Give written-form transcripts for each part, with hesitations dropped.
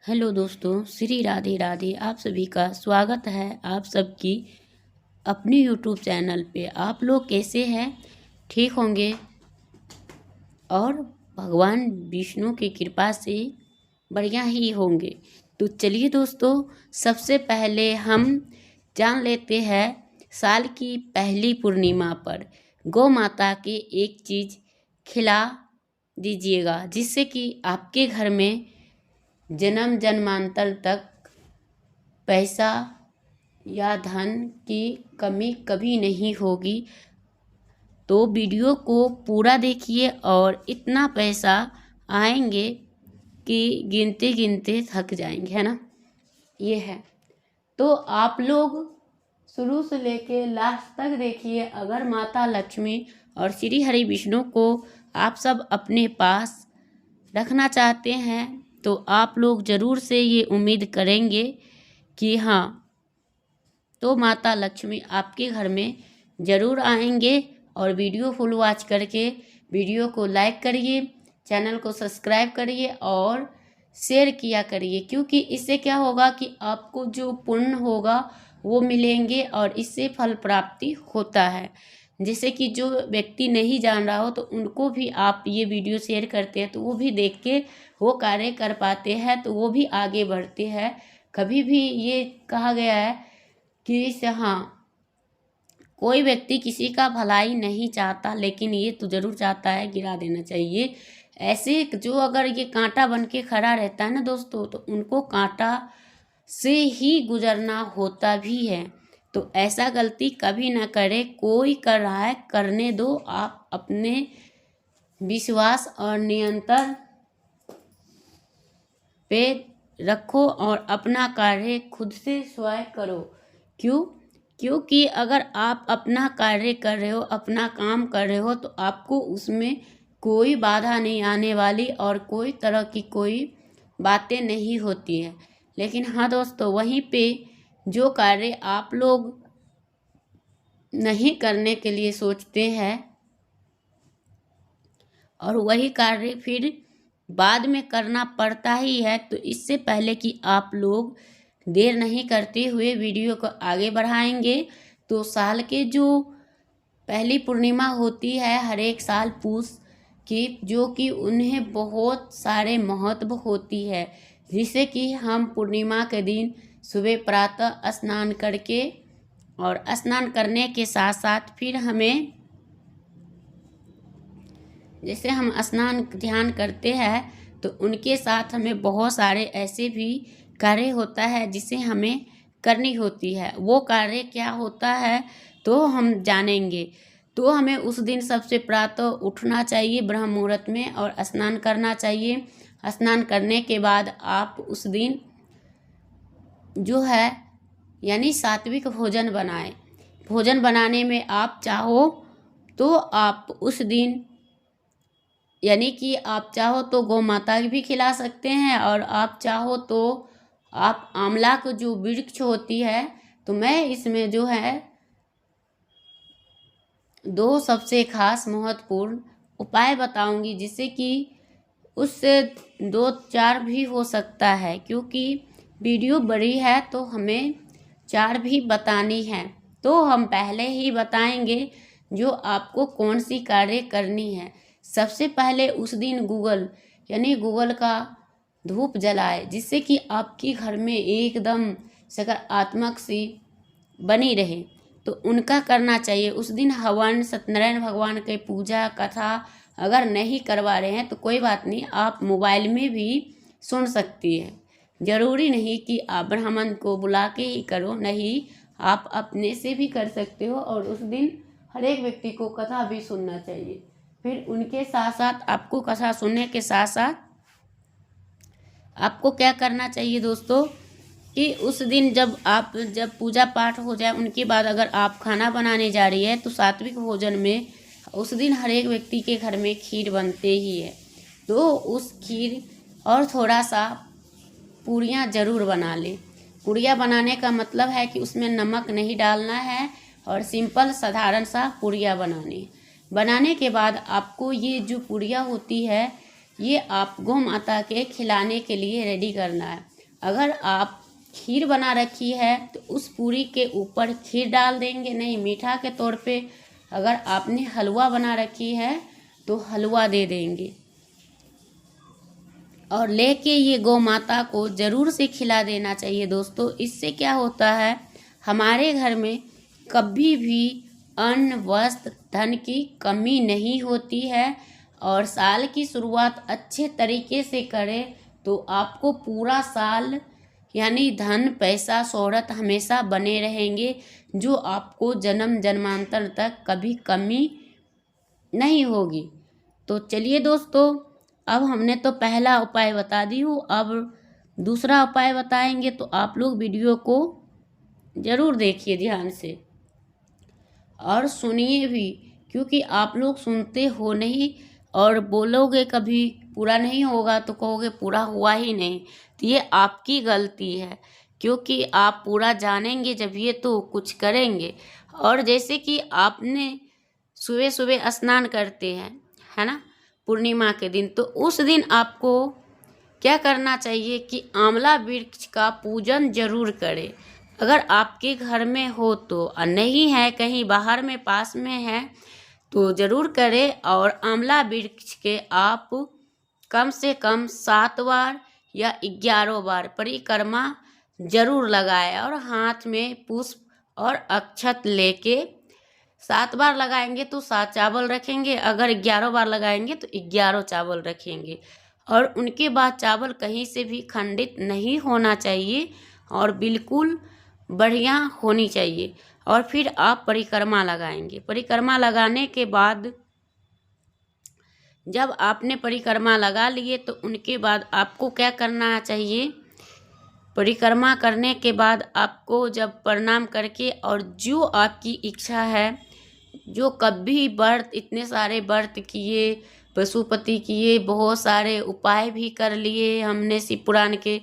Hello दोस्तों, श्री राधे राधे। आप सभी का स्वागत है आप सबकी अपने यूट्यूब चैनल पे। आप लोग कैसे हैं? ठीक होंगे और भगवान विष्णु की कृपा से बढ़िया ही होंगे। तो चलिए दोस्तों, सबसे पहले हम जान लेते हैं साल की पहली पूर्णिमा पर गौ माता की एक चीज़ खिला दीजिएगा, जिससे कि आपके घर में जन्म जन्मांतर तक पैसा या धन की कमी कभी नहीं होगी। तो वीडियो को पूरा देखिए और इतना पैसा आएंगे कि गिनते गिनते थक जाएंगे, है ना। ये है, तो आप लोग शुरू से लेके लास्ट तक देखिए। अगर माता लक्ष्मी और श्री हरि विष्णु को आप सब अपने पास रखना चाहते हैं तो आप लोग ज़रूर से ये उम्मीद करेंगे कि हाँ, तो माता लक्ष्मी आपके घर में ज़रूर आएंगे। और वीडियो फुल वॉच करके वीडियो को लाइक करिए, चैनल को सब्सक्राइब करिए और शेयर किया करिए, क्योंकि इससे क्या होगा कि आपको जो पुण्य होगा वो मिलेंगे और इससे फल प्राप्ति होता है। जैसे कि जो व्यक्ति नहीं जान रहा हो तो उनको भी आप ये वीडियो शेयर करते हैं तो वो भी देख के वो कार्य कर पाते हैं, तो वो भी आगे बढ़ते हैं। कभी भी ये कहा गया है कि हाँ, कोई व्यक्ति किसी का भलाई नहीं चाहता, लेकिन ये तो ज़रूर चाहता है गिरा देना चाहिए। ऐसे जो अगर ये कांटा बन के खड़ा रहता है ना दोस्तों, तो उनको कांटा से ही गुजरना होता भी है। तो ऐसा गलती कभी ना करे। कोई कर रहा है, करने दो। आप अपने विश्वास और नियंत्रण पे रखो और अपना कार्य खुद से स्वयं करो। क्योंकि अगर आप अपना कार्य कर रहे हो, अपना काम कर रहे हो, तो आपको उसमें कोई बाधा नहीं आने वाली और कोई तरह की कोई बातें नहीं होती है। लेकिन हाँ दोस्तों, वहीं पे जो कार्य आप लोग नहीं करने के लिए सोचते हैं और वही कार्य फिर बाद में करना पड़ता ही है, तो इससे पहले कि आप लोग देर नहीं करते हुए वीडियो को आगे बढ़ाएंगे, तो साल के जो पहली पूर्णिमा होती है हर एक साल पूस की, जो कि उन्हें बहुत सारे महत्व होती है, जिसे कि हम पूर्णिमा के दिन सुबह प्रातः स्नान करके और स्नान करने के साथ साथ फिर हमें, जैसे हम स्नान ध्यान करते हैं तो उनके साथ हमें बहुत सारे ऐसे भी कार्य होता है जिसे हमें करनी होती है। वो कार्य क्या होता है तो हम जानेंगे। तो हमें उस दिन सबसे प्रातः उठना चाहिए ब्रह्म मुहूर्त में और स्नान करना चाहिए। स्नान करने के बाद आप उस दिन जो है यानी सात्विक भोजन बनाएं। भोजन बनाने में आप चाहो तो आप उस दिन यानी कि आप चाहो तो गौ माता भी खिला सकते हैं, और आप चाहो तो आप आंवला को जो वृक्ष होती है, तो मैं इसमें जो है दो सबसे खास महत्वपूर्ण उपाय बताऊंगी, जिससे कि उससे 2-4 भी हो सकता है, क्योंकि वीडियो बड़ी है तो हमें 4 भी बतानी है। तो हम पहले ही बताएंगे जो आपको कौन सी कार्य करनी है। सबसे पहले उस दिन गूगल का धूप जलाए, जिससे कि आपके घर में एकदम सकारात्मक सी बनी रहे, तो उनका करना चाहिए। उस दिन हवन, सत्यनारायण भगवान के पूजा कथा अगर नहीं करवा रहे हैं तो कोई बात नहीं, आप मोबाइल में भी सुन सकती है। ज़रूरी नहीं कि आप ब्राह्मण को बुला के ही करो, नहीं, आप अपने से भी कर सकते हो। और उस दिन हर एक व्यक्ति को कथा भी सुनना चाहिए। फिर उनके साथ साथ आपको कथा सुनने के साथ साथ आपको क्या करना चाहिए दोस्तों कि उस दिन जब पूजा पाठ हो जाए उनके बाद अगर आप खाना बनाने जा रही है तो सात्विक भोजन में उस दिन हर एक व्यक्ति के घर में खीर बनते ही है, तो उस खीर और थोड़ा सा पूड़ियाँ ज़रूर बना लें। पूड़ियाँ बनाने का मतलब है कि उसमें नमक नहीं डालना है और सिंपल साधारण सा पूड़ियाँ बनाने के बाद आपको ये जो पूड़ियाँ होती है ये आप गौ माता के खिलाने के लिए रेडी करना है। अगर आप खीर बना रखी है तो उस पूरी के ऊपर खीर डाल देंगे, नहीं मीठा के तौर पे अगर आपने हलवा बना रखी है तो हलवा दे देंगे। और लेके ये गौ माता को ज़रूर से खिला देना चाहिए दोस्तों। इससे क्या होता है, हमारे घर में कभी भी अन्न वस्त्र धन की कमी नहीं होती है। और साल की शुरुआत अच्छे तरीके से करें तो आपको पूरा साल यानी धन पैसा शोहरत हमेशा बने रहेंगे, जो आपको जन्म जन्मांतर तक कभी कमी नहीं होगी। तो चलिए दोस्तों, अब हमने तो पहला उपाय बता दी हूँ, अब दूसरा उपाय बताएंगे, तो आप लोग वीडियो को ज़रूर देखिए ध्यान से और सुनिए भी, क्योंकि आप लोग सुनते हो नहीं और बोलोगे कभी पूरा नहीं होगा तो कहोगे पूरा हुआ ही नहीं, तो ये आपकी गलती है, क्योंकि आप पूरा जानेंगे जब ये तो कुछ करेंगे। और जैसे कि आपने सुबह सुबह स्नान करते हैं, है ना, पूर्णिमा के दिन, तो उस दिन आपको क्या करना चाहिए कि आंवला वृक्ष का पूजन जरूर करें। अगर आपके घर में हो तो, और नहीं है कहीं बाहर में पास में है तो ज़रूर करें। और आंवला वृक्ष के आप कम से कम 7 बार या 11 बार परिक्रमा जरूर लगाएं। और हाथ में पुष्प और अक्षत लेके 7 बार लगाएंगे तो 7 चावल रखेंगे, अगर 11 बार लगाएंगे तो 11 चावल रखेंगे। और उनके बाद चावल कहीं से भी खंडित नहीं होना चाहिए और बिल्कुल बढ़िया होनी चाहिए। और फिर आप परिक्रमा लगाएंगे। परिक्रमा लगाने के बाद जब आपने परिक्रमा लगा लिए तो उनके बाद आपको क्या करना चाहिए, परिक्रमा करने के बाद आपको जब प्रणाम करके और जो आपकी इच्छा है, जो कभी व्रत इतने सारे व्रत किए, पशुपति किए, बहुत सारे उपाय भी कर लिए हमने, शिव पुराण के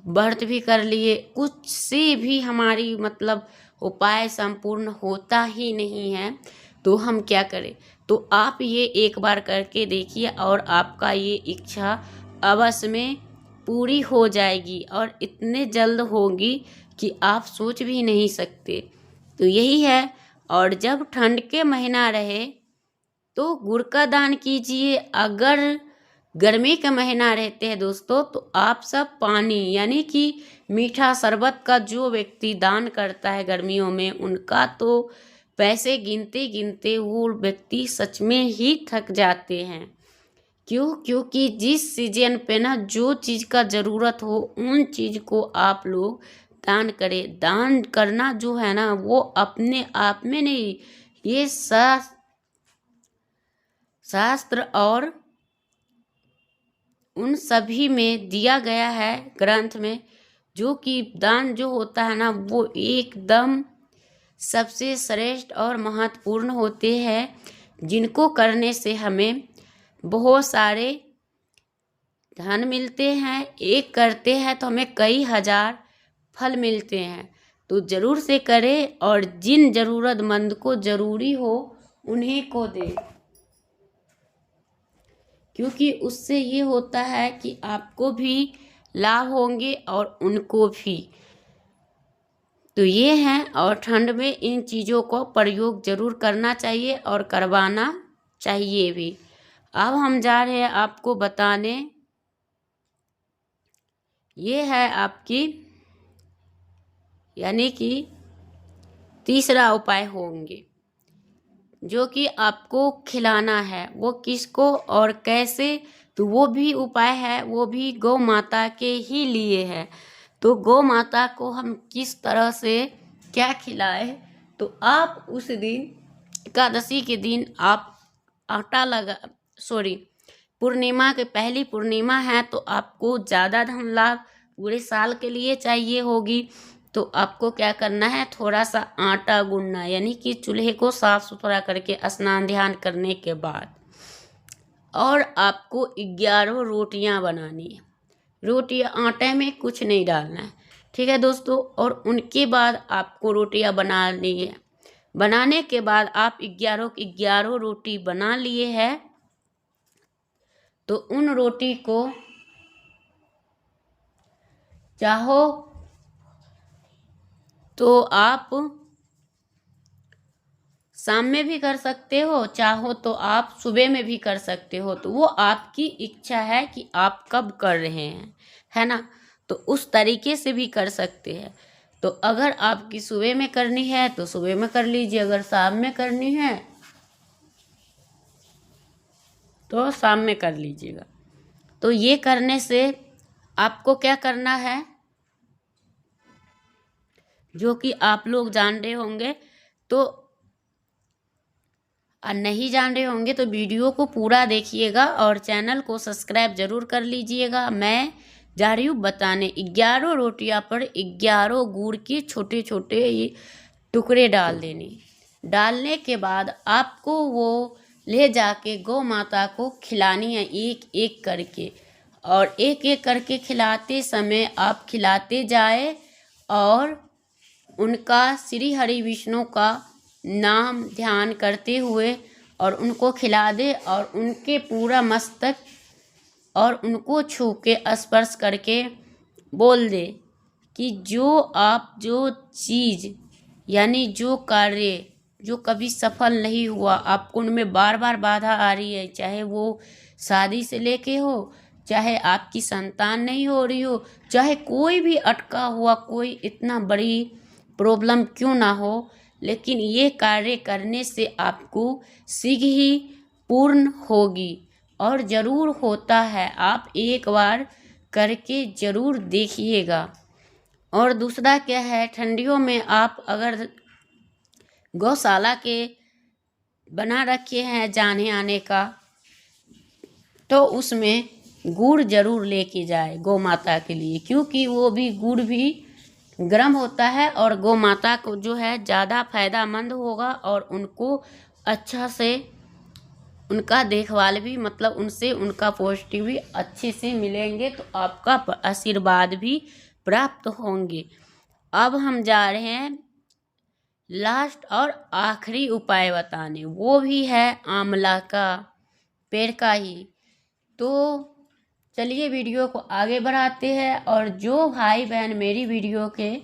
व्रत भी कर लिए, कुछ से भी हमारी मतलब उपाय संपूर्ण होता ही नहीं है, तो हम क्या करें, तो आप ये एक बार करके देखिए और आपका ये इच्छा अवश्य में पूरी हो जाएगी और इतने जल्द होगी कि आप सोच भी नहीं सकते। तो यही है। और जब ठंड के महीना रहे तो गुड़ का दान कीजिए। अगर गर्मी का महीना रहते हैं दोस्तों तो आप सब पानी यानी कि मीठा शरबत का जो व्यक्ति दान करता है गर्मियों में, उनका तो पैसे गिनते गिनते वो व्यक्ति सच में ही थक जाते हैं। क्योंकि जिस सीजन पे ना जो चीज़ का ज़रूरत हो उन चीज़ को आप लोग दान करें। दान करना जो है ना वो अपने आप में नहीं, ये शास्त्र और उन सभी में दिया गया है ग्रंथ में, जो कि दान जो होता है ना वो एकदम सबसे श्रेष्ठ और महत्वपूर्ण होते हैं, जिनको करने से हमें बहुत सारे धन मिलते हैं। एक करते हैं तो हमें कई हजार फल मिलते हैं। तो ज़रूर से करें और जिन ज़रूरतमंद को ज़रूरी हो उन्हीं को दें, क्योंकि उससे ये होता है कि आपको भी लाभ होंगे और उनको भी। तो ये है, और ठंड में इन चीज़ों को प्रयोग ज़रूर करना चाहिए और करवाना चाहिए भी। अब हम जा रहे हैं आपको बताने, ये है आपकी यानी कि तीसरा उपाय होंगे जो कि आपको खिलाना है। वो किसको और कैसे, तो वो भी उपाय है, वो भी गौ माता के ही लिए है। तो गौ माता को हम किस तरह से क्या खिलाएं, तो आप उस दिन एकादशी के दिन आप आटा लगा पूर्णिमा के पहली पूर्णिमा है तो आपको ज़्यादा धन लाभ पूरे साल के लिए चाहिए होगी। तो आपको क्या करना है, थोड़ा सा आटा गूंदना, यानी कि चूल्हे को साफ सुथरा करके स्नान ध्यान करने के बाद, और आपको 11 रोटियां बनानी है। रोटियां आटे में कुछ नहीं डालना है, ठीक है दोस्तों। और उनके बाद आपको रोटियां बनानी है। बनाने के बाद आप 11 रोटी बना लिए है तो उन रोटी को चाहो तो आप शाम में भी कर सकते हो, चाहो तो आप सुबह में भी कर सकते हो। तो वो आपकी इच्छा है कि आप कब कर रहे हैं, है ना। तो उस तरीके से भी कर सकते हैं। तो अगर आपकी सुबह में करनी है तो सुबह में कर लीजिए, अगर शाम में करनी है तो शाम में कर लीजिएगा। तो ये करने से आपको क्या करना है, जो कि आप लोग जान रहे होंगे, तो नहीं जान रहे होंगे तो वीडियो को पूरा देखिएगा और चैनल को सब्सक्राइब जरूर कर लीजिएगा। मैं जा रही हूँ बताने। 11 रोटियां पर 11 गुड़ के छोटे छोटे ये टुकड़े डाल देने। डालने के बाद आपको वो ले जाके गौ माता को खिलानी है एक एक करके, और एक एक करके खिलाते समय आप खिलाते जाए और उनका श्री हरि विष्णु का नाम ध्यान करते हुए और उनको खिला दे, और उनके पूरा मस्तक और उनको छू के स्पर्श करके बोल दे कि जो चीज़ यानी जो कार्य जो कभी सफल नहीं हुआ, आपको उनमें बार बार बाधा आ रही है, चाहे वो शादी से लेके हो, चाहे आपकी संतान नहीं हो रही हो, चाहे कोई भी अटका हुआ कोई इतना बड़ी प्रॉब्लम क्यों ना हो, लेकिन ये कार्य करने से आपको शीघ्र ही पूर्ण होगी, और ज़रूर होता है। आप एक बार करके ज़रूर देखिएगा। और दूसरा क्या है, ठंडियों में आप अगर गौशाला के बना रखे हैं जाने आने का, तो उसमें गुड़ जरूर लेके जाए गौ माता के लिए, क्योंकि वो भी गुड़ भी गर्म होता है और गौ माता को जो है ज़्यादा फायदेमंद होगा, और उनको अच्छा से उनका देखभाल भी, मतलब उनसे उनका पौष्टिक भी अच्छे से मिलेंगे, तो आपका आशीर्वाद भी प्राप्त होंगे। अब हम जा रहे हैं लास्ट और आखिरी उपाय बताने, वो भी है आंवला का पेड़ का ही। तो चलिए वीडियो को आगे बढ़ाते हैं। और जो भाई बहन मेरी वीडियो के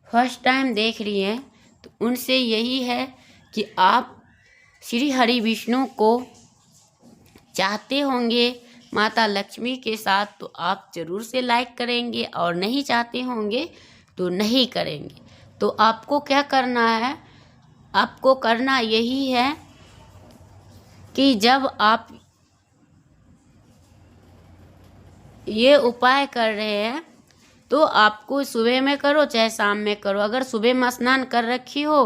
फर्स्ट टाइम देख रही हैं, तो उनसे यही है कि आप श्री हरि विष्णु को चाहते होंगे माता लक्ष्मी के साथ, तो आप ज़रूर से लाइक करेंगे, और नहीं चाहते होंगे तो नहीं करेंगे। तो आपको क्या करना है, आपको करना यही है कि जब आप ये उपाय कर रहे हैं तो आपको सुबह में करो चाहे शाम में करो। अगर सुबह में स्नान कर रखी हो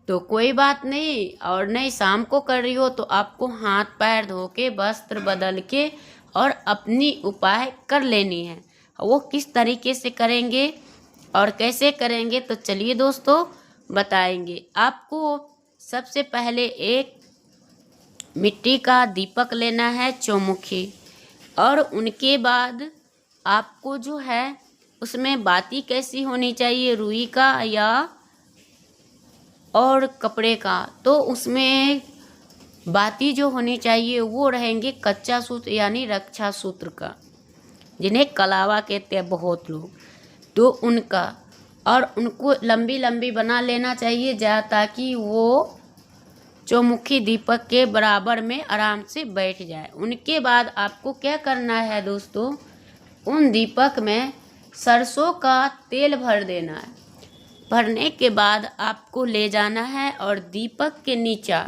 तो कोई बात नहीं, और नहीं शाम को कर रही हो तो आपको हाथ पैर धो के वस्त्र बदल के और अपनी उपाय कर लेनी है। वो किस तरीके से करेंगे और कैसे करेंगे, तो चलिए दोस्तों बताएंगे। आपको सबसे पहले एक मिट्टी का दीपक लेना है चौमुखी, और उनके बाद आपको जो है उसमें बाती कैसी होनी चाहिए, रुई का या और कपड़े का। तो उसमें बाती जो होनी चाहिए वो रहेंगे कच्चा सूत्र यानी रक्षा सूत्र का, जिन्हें कलावा कहते हैं बहुत लोग, तो उनका। और उनको लंबी लंबी बना लेना चाहिए ताकि वो चौमुखी दीपक के बराबर में आराम से बैठ जाए। उनके बाद आपको क्या करना है दोस्तों, उन दीपक में सरसों का तेल भर देना है। भरने के बाद आपको ले जाना है और दीपक के नीचे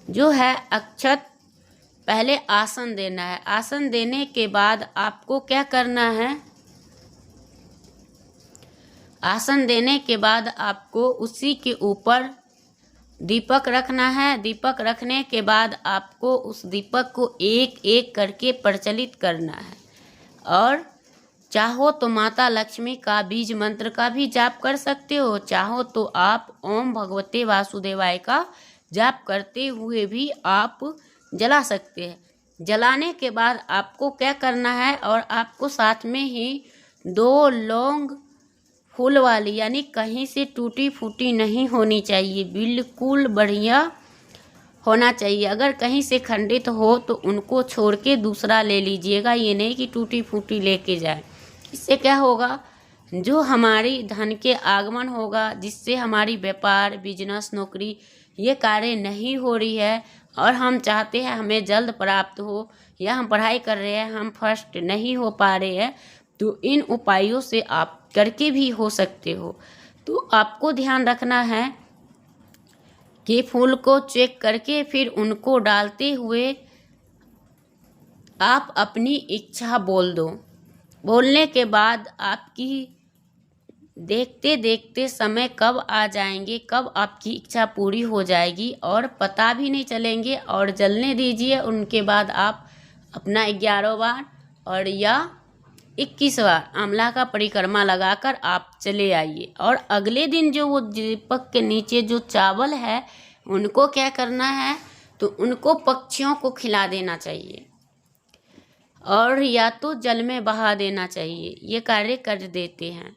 जो है अक्षत पहले आसन देना है। आसन देने के बाद आपको क्या करना है, आसन देने के बाद आपको उसी के ऊपर दीपक रखना है। दीपक रखने के बाद आपको उस दीपक को एक एक करके प्रज्वलित करना है, और चाहो तो माता लक्ष्मी का बीज मंत्र का भी जाप कर सकते हो, चाहो तो आप ओम भगवते वासुदेवाय का जाप करते हुए भी आप जला सकते हैं। जलाने के बाद आपको क्या करना है, और आपको साथ में ही 2 लौंग फूल वाली यानी कहीं से टूटी फूटी नहीं होनी चाहिए, बिल्कुल बढ़िया होना चाहिए। अगर कहीं से खंडित हो तो उनको छोड़ के दूसरा ले लीजिएगा, ये नहीं कि टूटी फूटी लेके जाए। इससे क्या होगा, जो हमारी धन के आगमन होगा, जिससे हमारी व्यापार, बिजनेस, नौकरी ये कार्य नहीं हो रही है और हम चाहते हैं हमें जल्द प्राप्त हो, या हम पढ़ाई कर रहे हैं हम फर्स्ट नहीं हो पा रहे हैं, तो इन उपायों से आप करके भी हो सकते हो। तो आपको ध्यान रखना है कि फूल को चेक करके फिर उनको डालते हुए आप अपनी इच्छा बोल दो। बोलने के बाद आपकी देखते देखते समय कब आ जाएंगे, कब आपकी इच्छा पूरी हो जाएगी और पता भी नहीं चलेंगे, और जलने दीजिए। उनके बाद आप अपना 11 बार और या 21 बार आंवला का परिक्रमा लगाकर आप चले आइए। और अगले दिन जो वो दीपक के नीचे जो चावल है उनको क्या करना है, तो उनको पक्षियों को खिला देना चाहिए और या तो जल में बहा देना चाहिए। ये कार्य कर देते हैं।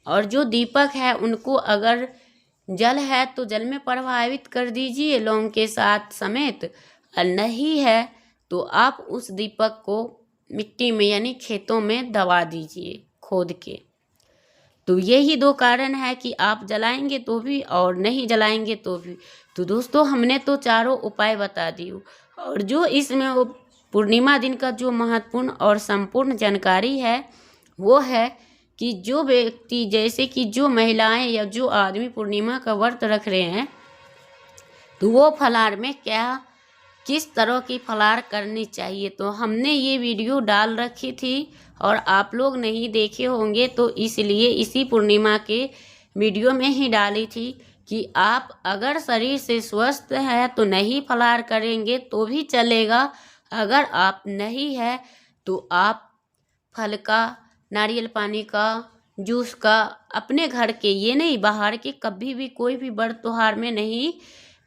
और जो दीपक है उनको अगर जल है तो जल में प्रवाहित कर दीजिए लौंग के साथ समेत, और नहीं है तो आप उस दीपक को मिट्टी में यानी खेतों में दबा दीजिए खोद के। तो यही 2 कारण है कि आप जलाएंगे तो भी और नहीं जलाएंगे तो भी। तो दोस्तों हमने तो चारों उपाय बता दिए, और जो इसमें वो पूर्णिमा दिन का जो महत्वपूर्ण और संपूर्ण जानकारी है वो है कि जो व्यक्ति, जैसे कि जो महिलाएं या जो आदमी पूर्णिमा का व्रत रख रहे हैं, तो वो फलाहार में क्या किस तरह की फलाहार करनी चाहिए, तो हमने ये वीडियो डाल रखी थी और आप लोग नहीं देखे होंगे, तो इसलिए इसी पूर्णिमा के वीडियो में ही डाली थी कि आप अगर शरीर से स्वस्थ है तो नहीं फलाहार करेंगे तो भी चलेगा, अगर आप नहीं है तो आप फल का, नारियल पानी का, जूस का, अपने घर के, ये नहीं बाहर के, कभी भी कोई भी बड़ त्योहार में नहीं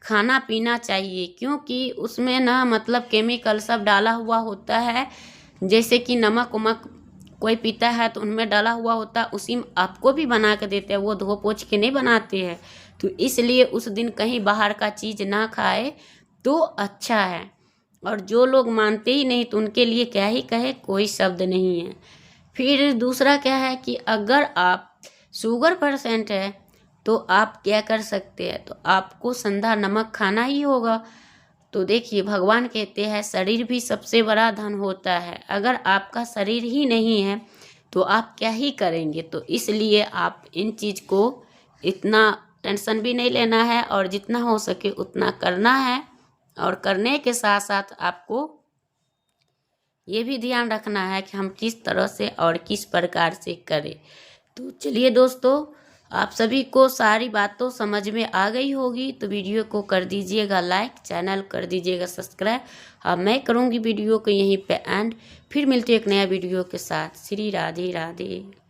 खाना पीना चाहिए, क्योंकि उसमें ना मतलब केमिकल सब डाला हुआ होता है। जैसे कि नमक उमक कोई पीता है तो उनमें डाला हुआ होता है, उसी में आपको भी बना के देते हैं, वो धो पोछ के नहीं बनाते हैं। तो इसलिए उस दिन कहीं बाहर का चीज़ ना खाए तो अच्छा है। और जो लोग मानते ही नहीं तो उनके लिए क्या ही कहे, कोई शब्द नहीं है। फिर दूसरा क्या है कि अगर आप शुगर पेशेंट है तो आप क्या कर सकते हैं, तो आपको संधा नमक खाना ही होगा। तो देखिए भगवान कहते हैं शरीर भी सबसे बड़ा धन होता है, अगर आपका शरीर ही नहीं है तो आप क्या ही करेंगे। तो इसलिए आप इन चीज़ को इतना टेंशन भी नहीं लेना है और जितना हो सके उतना करना है, और करने के साथ साथ आपको ये भी ध्यान रखना है कि हम किस तरह से और किस प्रकार से करें। तो चलिए दोस्तों, आप सभी को सारी बातों समझ में आ गई होगी, तो वीडियो को कर दीजिएगा लाइक, चैनल कर दीजिएगा सब्सक्राइब। अब मैं करूँगी वीडियो को यहीं पे एंड, फिर मिलते एक नया वीडियो के साथ। श्री राधे राधे।